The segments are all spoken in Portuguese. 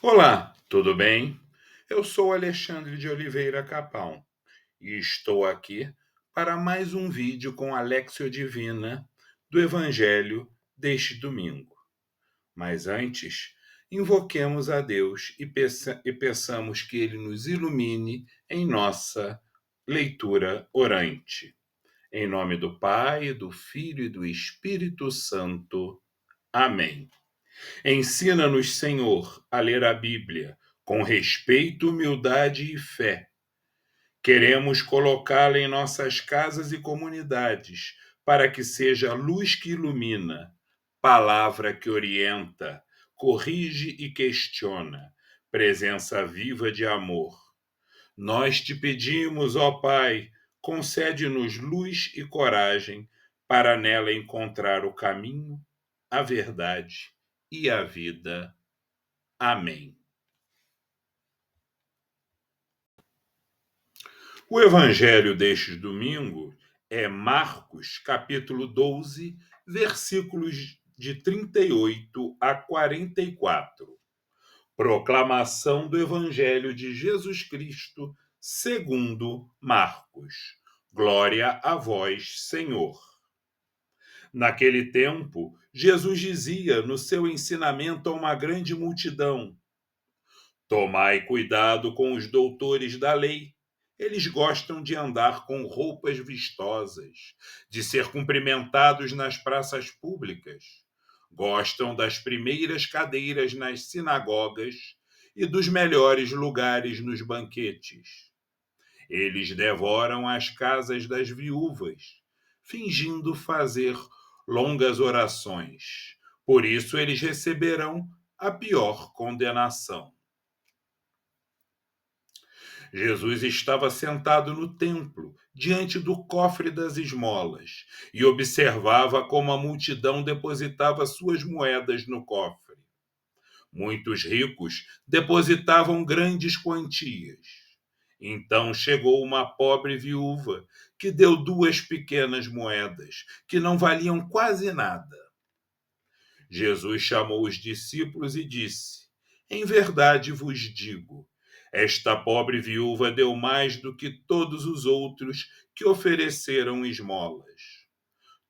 Olá, tudo bem? Eu sou Alexandre de Oliveira Capão e estou aqui para mais um vídeo com a Léxio Divina do Evangelho deste domingo. Mas antes, invoquemos a Deus e peçamos que Ele nos ilumine em nossa leitura orante. Em nome do Pai, do Filho e do Espírito Santo. Amém. Ensina-nos, Senhor, a ler a Bíblia com respeito, humildade e fé. Queremos colocá-la em nossas casas e comunidades, para que seja a luz que ilumina, palavra que orienta, corrige e questiona, presença viva de amor. Nós te pedimos, ó Pai, concede-nos luz e coragem para nela encontrar o caminho, a verdade e a vida. Amém. O evangelho deste domingo é Marcos, capítulo 12, versículos de 38 a 44. Proclamação do evangelho de Jesus Cristo, segundo Marcos. Glória a vós, Senhor. Naquele tempo, Jesus dizia no seu ensinamento a uma grande multidão: Tomai cuidado com os doutores da lei. Eles gostam de andar com roupas vistosas, de ser cumprimentados nas praças públicas. Gostam das primeiras cadeiras nas sinagogas e dos melhores lugares nos banquetes. Eles devoram as casas das viúvas, fingindo fazer longas orações. Por isso eles receberão a pior condenação. Jesus estava sentado no templo, diante do cofre das esmolas, e observava como a multidão depositava suas moedas no cofre. Muitos ricos depositavam grandes quantias. Então chegou uma pobre viúva, que deu 2 pequenas moedas, que não valiam quase nada. Jesus chamou os discípulos e disse: Em verdade vos digo, esta pobre viúva deu mais do que todos os outros que ofereceram esmolas.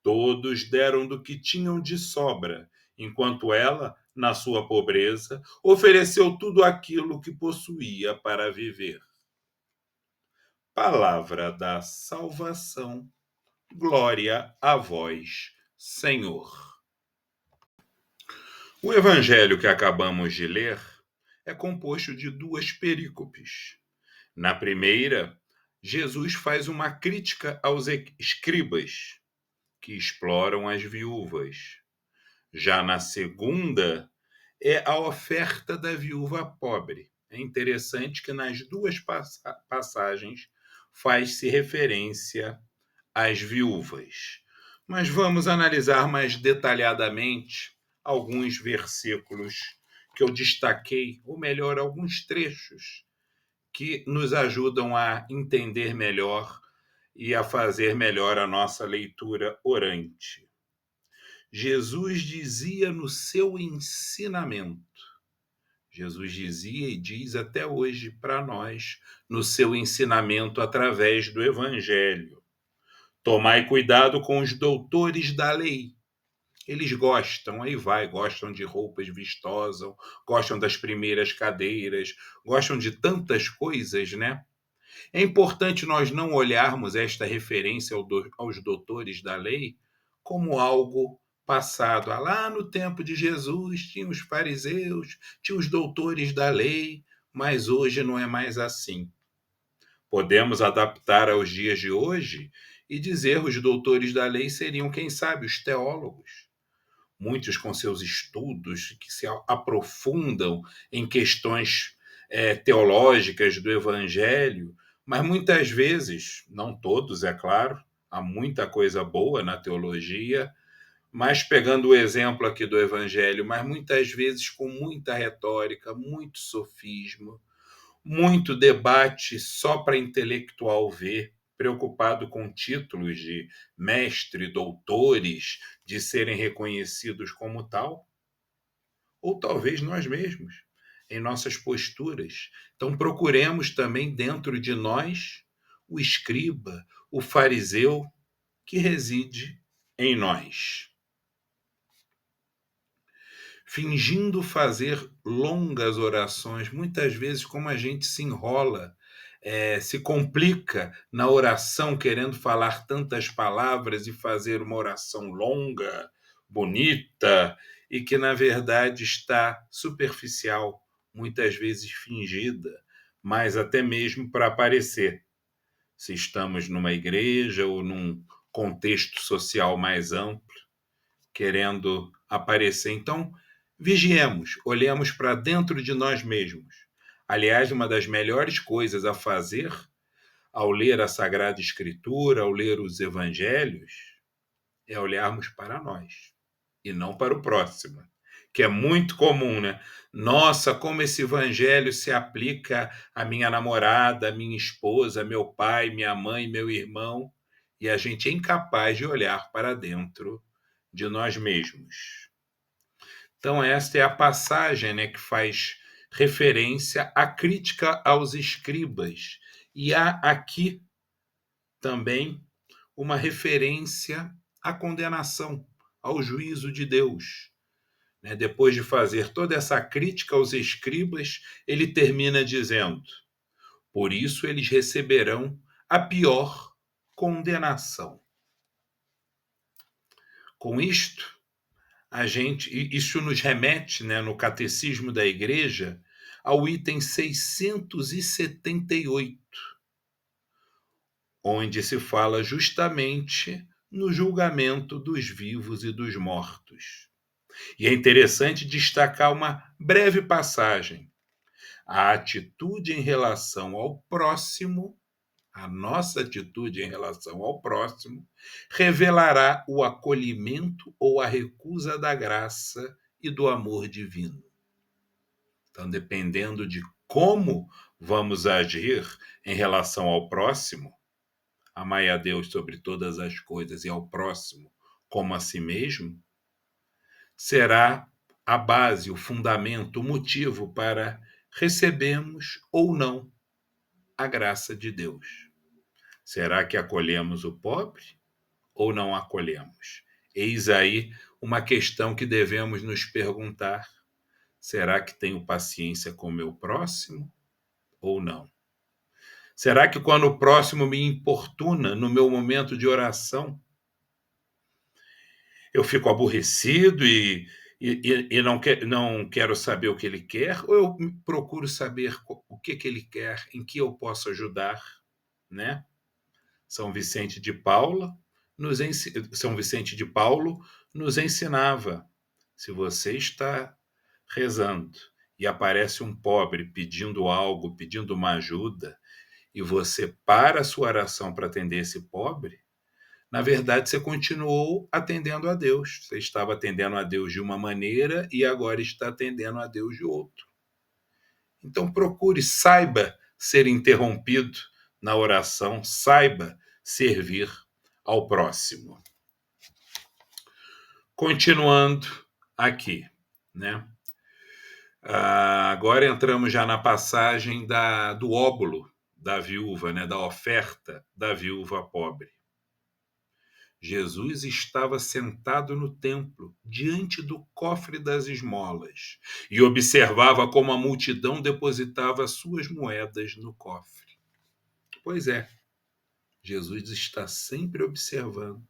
Todos deram do que tinham de sobra, enquanto ela, na sua pobreza, ofereceu tudo aquilo que possuía para viver. Palavra da salvação. Glória a vós, Senhor. O evangelho que acabamos de ler é composto de 2 perícopes. Na primeira, Jesus faz uma crítica aos escribas, que exploram as viúvas. Já na segunda, é a oferta da viúva pobre. É interessante que nas duas passagens faz-se referência às viúvas. Mas vamos analisar mais detalhadamente alguns versículos que eu destaquei, ou melhor, alguns trechos que nos ajudam a entender melhor e a fazer melhor a nossa leitura orante. Jesus dizia no seu ensinamento, Jesus dizia e diz até hoje para nós, no seu ensinamento através do Evangelho: Tomai cuidado com os doutores da lei. Eles gostam, gostam de roupas vistosas, gostam das primeiras cadeiras, gostam de tantas coisas, né? É importante nós não olharmos esta referência aos doutores da lei como algo passado. Lá no tempo de Jesus tinha os fariseus, tinha os doutores da lei, mas hoje não é mais assim. Podemos adaptar aos dias de hoje e dizer os doutores da lei seriam, quem sabe, os teólogos. Muitos com seus estudos que se aprofundam em questões teológicas do Evangelho, mas muitas vezes, não todos, é claro, há muita coisa boa na teologia, mas pegando o exemplo aqui do Evangelho, mas muitas vezes com muita retórica, muito sofismo, muito debate só para intelectual ver, preocupado com títulos de mestre, doutores, de serem reconhecidos como tal, ou talvez nós mesmos. em nossas posturas. Então, procuremos também dentro de nós o escriba, o fariseu que reside em nós. Fingindo fazer longas orações, muitas vezes, como a gente se enrola, se complica na oração, querendo falar tantas palavras e fazer uma oração longa, bonita, e que, na verdade, está superficial, muitas vezes fingida, mas até mesmo para aparecer. Se estamos numa igreja ou num contexto social mais amplo, querendo aparecer. Então, vigiemos, olhemos para dentro de nós mesmos. Aliás, uma das melhores coisas a fazer ao ler a Sagrada Escritura, ao ler os Evangelhos, é olharmos para nós e não para o próximo, que é muito comum, né? Nossa, como esse evangelho se aplica à minha namorada, à minha esposa, meu pai, minha mãe, meu irmão, e a gente é incapaz de olhar para dentro de nós mesmos. Então, esta é a passagem, né, que faz referência à crítica aos escribas. E há aqui também uma referência à condenação, ao juízo de Deus. Né? Depois de fazer toda essa crítica aos escribas, ele termina dizendo: por isso eles receberão a pior condenação. Com isto, isso nos remete, né, no Catecismo da Igreja, ao item 678, onde se fala justamente no julgamento dos vivos e dos mortos. E é interessante destacar uma breve passagem. A atitude em relação ao próximo, a nossa atitude em relação ao próximo, revelará o acolhimento ou a recusa da graça e do amor divino. Então, dependendo de como vamos agir em relação ao próximo, amai a Deus sobre todas as coisas e ao próximo como a si mesmo, será a base, o fundamento, o motivo para recebermos ou não a graça de Deus. Será que acolhemos o pobre ou não acolhemos? Eis aí uma questão que devemos nos perguntar: será que tenho paciência com o meu próximo ou não? Será que quando o próximo me importuna no meu momento de oração, eu fico aborrecido e não quero saber o que ele quer, ou eu procuro saber o que ele quer, em que eu posso ajudar, né? São Vicente de Paulo nos ensinava: se você está rezando e aparece um pobre pedindo algo, pedindo uma ajuda, e você para a sua oração para atender esse pobre, na verdade você continuou atendendo a Deus. Você estava atendendo a Deus de uma maneira e agora está atendendo a Deus de outro. Então procure, saiba ser interrompido na oração, saiba servir ao próximo. Continuando aqui, né? Agora entramos já na passagem do óbolo da viúva, né? Da oferta da viúva pobre. Jesus estava sentado no templo, diante do cofre das esmolas, e observava como a multidão depositava suas moedas no cofre. Pois é, Jesus está sempre observando.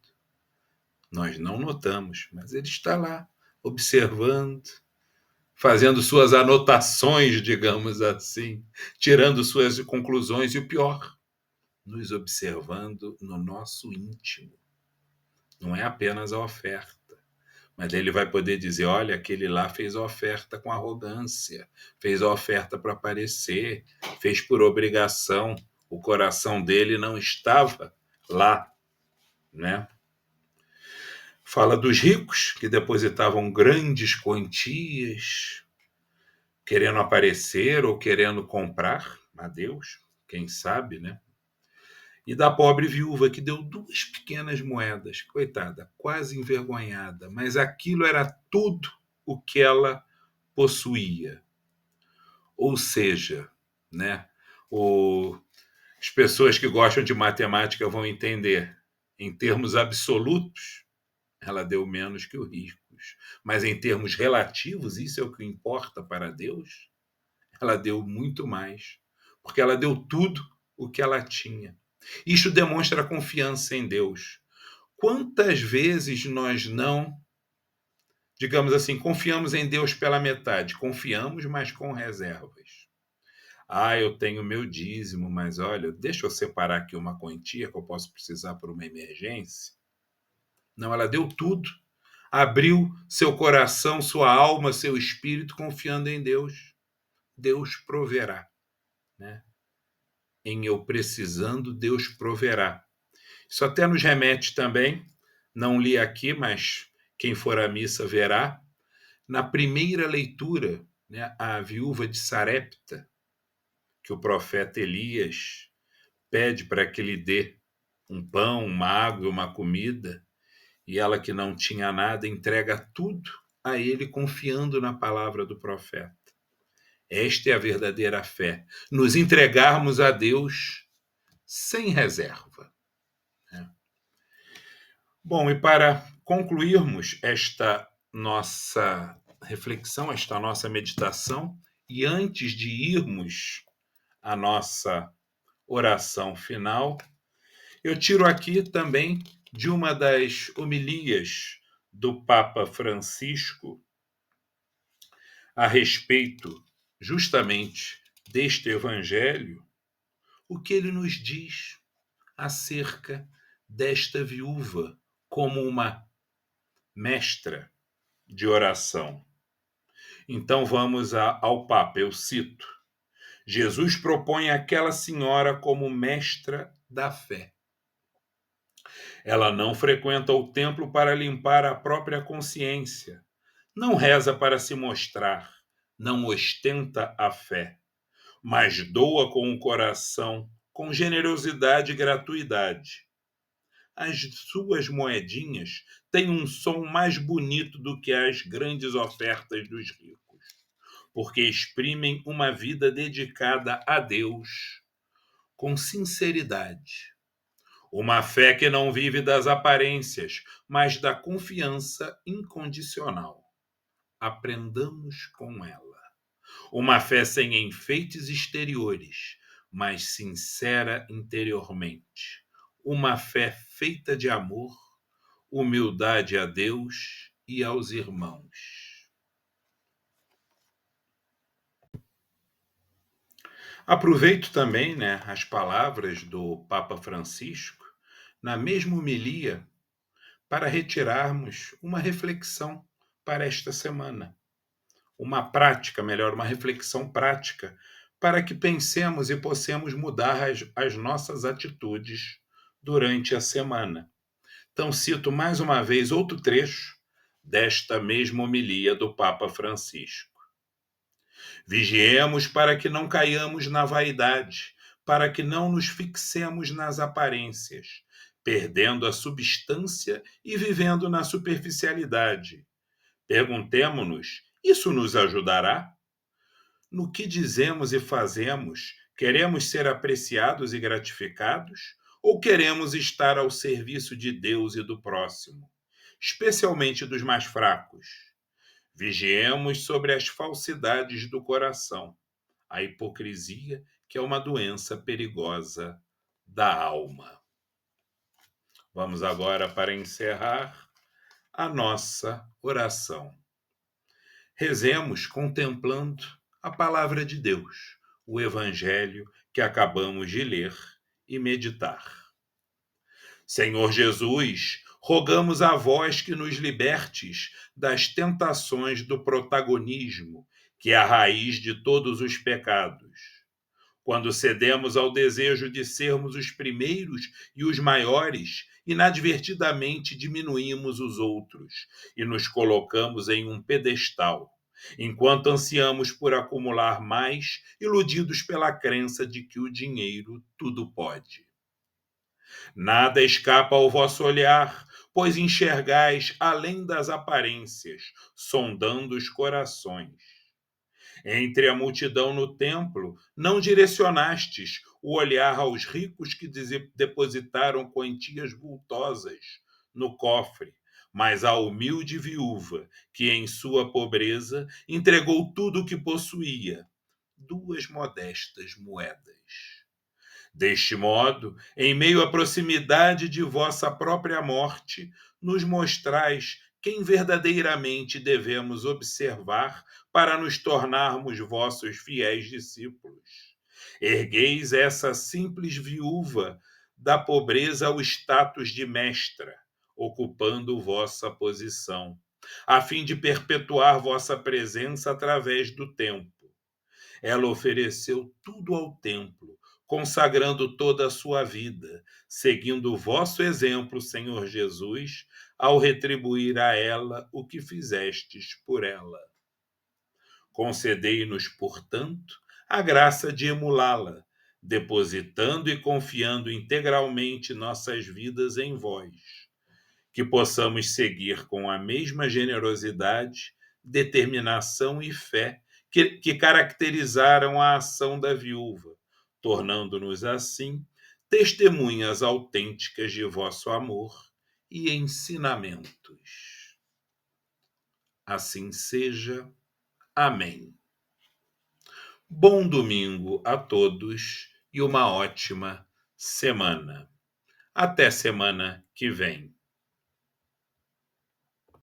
Nós não notamos, mas ele está lá, observando, fazendo suas anotações, digamos assim, tirando suas conclusões, e o pior, nos observando no nosso íntimo. Não é apenas a oferta, mas ele vai poder dizer: olha, aquele lá fez a oferta com arrogância, fez a oferta para aparecer, fez por obrigação, o coração dele não estava lá, né? Fala dos ricos que depositavam grandes quantias, querendo aparecer ou querendo comprar a Deus, quem sabe, né? E da pobre viúva que deu 2 pequenas moedas, coitada, quase envergonhada, mas aquilo era tudo o que ela possuía. Ou seja, né, as pessoas que gostam de matemática vão entender, em termos absolutos, ela deu menos que os ricos. Mas em termos relativos, isso é o que importa para Deus, ela deu muito mais, porque ela deu tudo o que ela tinha. Isso demonstra confiança em Deus. Quantas vezes nós não, digamos assim, confiamos em Deus pela metade? Confiamos, mas com reservas. Eu tenho meu dízimo, mas olha, deixa eu separar aqui uma quantia que eu posso precisar por uma emergência. Não, ela deu tudo. Abriu seu coração, sua alma, seu espírito, confiando em Deus. Deus proverá, né? Em eu precisando, Deus proverá. Isso até nos remete também, não li aqui, mas quem for à missa verá, na primeira leitura, né, a viúva de Sarepta, que o profeta Elias pede para que lhe dê um pão, uma água, uma comida, e ela que não tinha nada entrega tudo a ele confiando na palavra do profeta. Esta é a verdadeira fé, nos entregarmos a Deus sem reserva, né? Bom, e para concluirmos esta nossa reflexão, esta nossa meditação, e antes de irmos à nossa oração final, eu tiro aqui também de uma das homilias do Papa Francisco a respeito justamente deste evangelho, o que ele nos diz acerca desta viúva como uma mestra de oração. Então vamos ao Papa, eu cito: Jesus propõe aquela senhora como mestra da fé. Ela não frequenta o templo para limpar a própria consciência, não reza para se mostrar, não ostenta a fé, mas doa com o coração, com generosidade e gratuidade. As suas moedinhas têm um som mais bonito do que as grandes ofertas dos ricos, porque exprimem uma vida dedicada a Deus com sinceridade. Uma fé que não vive das aparências, mas da confiança incondicional. Aprendamos com ela. Uma fé sem enfeites exteriores, mas sincera interiormente. Uma fé feita de amor, humildade a Deus e aos irmãos. Aproveito também, né, as palavras do Papa Francisco, na mesma homilia, para retirarmos uma reflexão para esta semana. Uma prática, melhor, uma reflexão prática, para que pensemos e possamos mudar as nossas atitudes durante a semana. Então, cito mais uma vez outro trecho desta mesma homilia do Papa Francisco. Vigiemos para que não caiamos na vaidade, para que não nos fixemos nas aparências, perdendo a substância e vivendo na superficialidade. Perguntemo-nos: isso nos ajudará? No que dizemos e fazemos, queremos ser apreciados e gratificados? Ou queremos estar ao serviço de Deus e do próximo, especialmente dos mais fracos? Vigiemos sobre as falsidades do coração, a hipocrisia, que é uma doença perigosa da alma. Vamos agora, para encerrar, a nossa oração. Rezemos contemplando a palavra de Deus, o Evangelho que acabamos de ler e meditar. Senhor Jesus, rogamos a vós que nos libertes das tentações do protagonismo, que é a raiz de todos os pecados. Quando cedemos ao desejo de sermos os primeiros e os maiores, inadvertidamente diminuímos os outros e nos colocamos em um pedestal, enquanto ansiamos por acumular mais, iludidos pela crença de que o dinheiro tudo pode. Nada escapa ao vosso olhar, pois enxergais além das aparências, sondando os corações. Entre a multidão no templo, não direcionastes o olhar aos ricos que depositaram quantias vultosas no cofre, mas à humilde viúva que, em sua pobreza, entregou tudo o que possuía, 2 modestas moedas. Deste modo, em meio à proximidade de vossa própria morte, nos mostrais quem verdadeiramente devemos observar para nos tornarmos vossos fiéis discípulos. Ergueis essa simples viúva da pobreza ao status de mestra, ocupando vossa posição, a fim de perpetuar vossa presença através do tempo. Ela ofereceu tudo ao templo, consagrando toda a sua vida, seguindo o vosso exemplo, Senhor Jesus, ao retribuir a ela o que fizestes por ela. Concedei-nos, portanto, a graça de emulá-la, depositando e confiando integralmente nossas vidas em vós, que possamos seguir com a mesma generosidade, determinação e fé que caracterizaram a ação da viúva, tornando-nos assim testemunhas autênticas de vosso amor e ensinamentos. Assim seja. Amém. Bom domingo a todos e uma ótima semana. Até semana que vem.